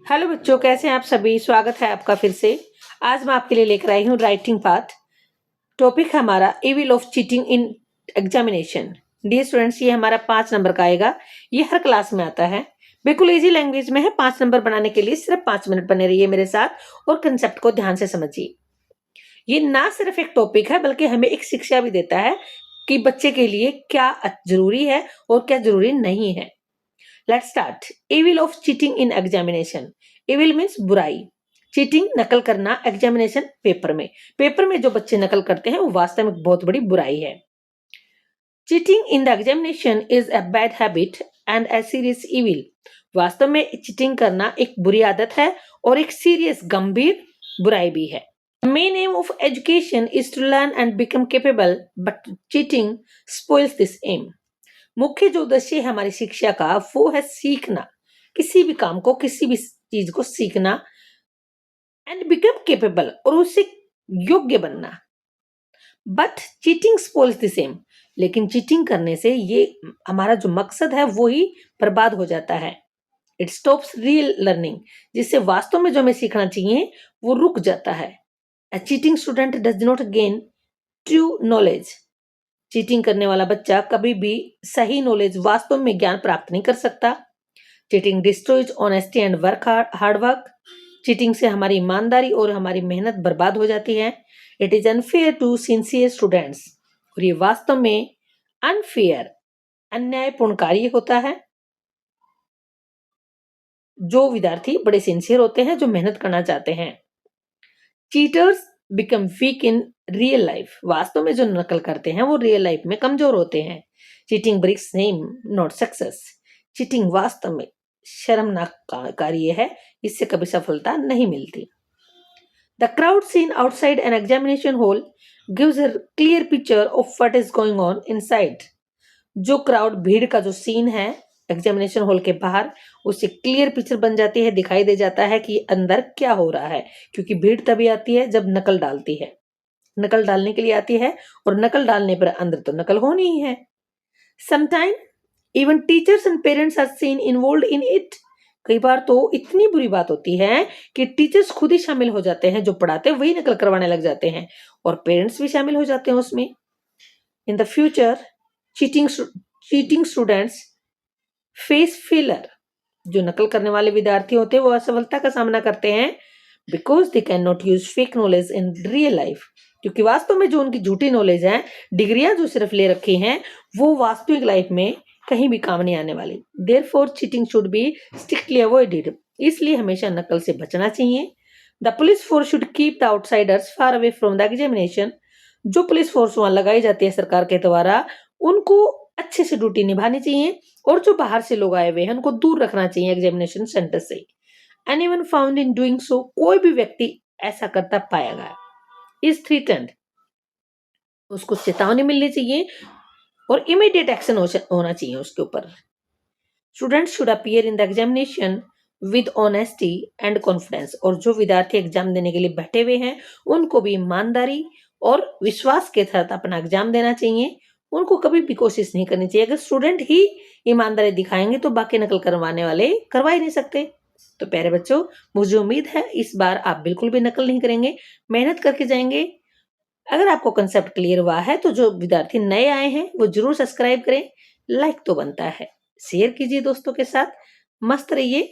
Hello बच्चों, कैसे हैं आप सभी। स्वागत है आपका फिर से। आज मैं आपके लिए लेकर आई हूँ राइटिंग पार्ट। टॉपिक है हमारा evil of cheating in examination. Dear students, ये हमारा 5 नंबर का आएगा। ये हर क्लास में आता है, बिल्कुल इजी लैंग्वेज में है। 5 नंबर बनाने के लिए सिर्फ 5 मिनट बने रहिए मेरे साथ और कंसेप्ट को ध्यान से समझिए। ये ना सिर्फ एक टॉपिक है बल्कि हमें एक शिक्षा भी देता है कि बच्चे के लिए क्या जरूरी है और क्या जरूरी नहीं है। Let's start. Evil of cheating in examination. Evil means बुराई, चीटिंग नकल करना एग्जामिनेशन पेपर में जो बच्चे नकल करते हैं वो वास्तव में बहुत बड़ी बुराई है। Cheating in the examination is a bad habit and a serious evil. वास्तव में चीटिंग करना एक बुरी आदत है और एक सीरियस गंभीर बुराई भी है। Main aim of education is to learn and become capable, but cheating spoils this aim. मुख्य जो उद्देश्य है हमारी शिक्षा का वो है सीखना, किसी भी काम को, किसी भी चीज को सीखना, एंड बिकम केपेबल, और उससे योग्य बनना। But cheating spoils the same, लेकिन चीटिंग करने से ये हमारा जो मकसद है वो ही बर्बाद हो जाता है। इट स्टॉप्स रियल लर्निंग, जिससे वास्तव में जो हमें सीखना चाहिए वो रुक जाता है। A cheating student does not gain true knowledge. Cheating करने वाला बच्चा कभी भी सही नॉलेज, वास्तव में ज्ञान प्राप्त नहीं कर सकता। Cheating destroys honesty and work hard work. Cheating से हमारी ईमानदारी और हमारी मेहनत बर्बाद हो जाती है। It is unfair to sincere students, और ये वास्तव में अनफेयर, अन्यायपूर्ण कार्य होता है। जो विद्यार्थी बड़े सिंसियर होते हैं, जो मेहनत करना चाहते हैं। Cheaters become weak in real life. वास्तव में जो नकल करते हैं वो रियल लाइफ में कमजोर होते हैं। Cheating brings name not success. Cheating वास्तव में शर्मनाक कार्य है, इससे कभी सफलता नहीं मिलती। The crowd scene outside an examination hall gives a clear picture of what is going on inside. जो क्राउड, भीड़ का जो सीन है एग्जामिनेशन हॉल के बाहर, उससे क्लियर पिक्चर बन जाती है, दिखाई दे जाता है कि अंदर क्या हो रहा है। क्योंकि भीड़ तभी आती है जब नकल डालती है, नकल डालने के लिए आती है, और नकल डालने पर अंदर तो नकल होनी ही है। Sometime even teachers and parents are seen involve in it. कई बार तो इतनी बुरी बात होती है कि टीचर्स खुद ही शामिल हो जाते हैं, जो पढ़ाते वही नकल करवाने लग जाते हैं, और पेरेंट्स भी शामिल हो जाते हैं उसमें। In the future cheating students face failure. जो नकल करने वाले विद्यार्थी होते हैं वो असफलता का सामना करते हैं, because they can not use fake knowledge in real life. क्योंकि वास्तव में जो उनकी झूठी नॉलेज है, डिग्रियां जो सिर्फ ले रखी हैं, वो वास्तविक लाइफ में कहीं भी काम नहीं आने वाली। Therefore cheating should be strictly avoided. इसलिए हमेशा नकल से बचना चाहिए। The police force should keep the outsiders far away from the examination. जो पुलिस फोर्स वहां लगाई जाती है सरकार के द्वारा, उनको अच्छे से ड्यूटी निभानी चाहिए, और जो बाहर से लोग आए हुए हैं उनको दूर रखना चाहिए एग्जामिनेशन सेंटर से। Anyone found in doing so, कोई भी व्यक्ति ऐसा करता पाया गया, इज थ्रेटन्ड, उसको चेतावनी मिलनी चाहिए और इमीडिएट एक्शन होना चाहिए उसके ऊपर। Students should appear in the examination with honesty and confidence. और जो विद्यार्थी एग्जाम देने के लिए बैठे हुए हैं उनको भी ईमानदारी और विश्वास के साथ अपना एग्जाम देना चाहिए। उनको कभी भी कोशिश नहीं करनी चाहिए। अगर स्टूडेंट ही ईमानदारी दिखाएंगे तो बाकी नकल करवाने वाले करवा ही नहीं सकते। तो प्यारे बच्चों, मुझे उम्मीद है इस बार आप बिल्कुल भी नकल नहीं करेंगे, मेहनत करके जाएंगे। अगर आपको कंसेप्ट क्लियर हुआ है तो जो विद्यार्थी नए आए हैं वो जरूर सब्सक्राइब करें, लाइक तो बनता है, शेयर कीजिए दोस्तों के साथ। मस्त रहिए।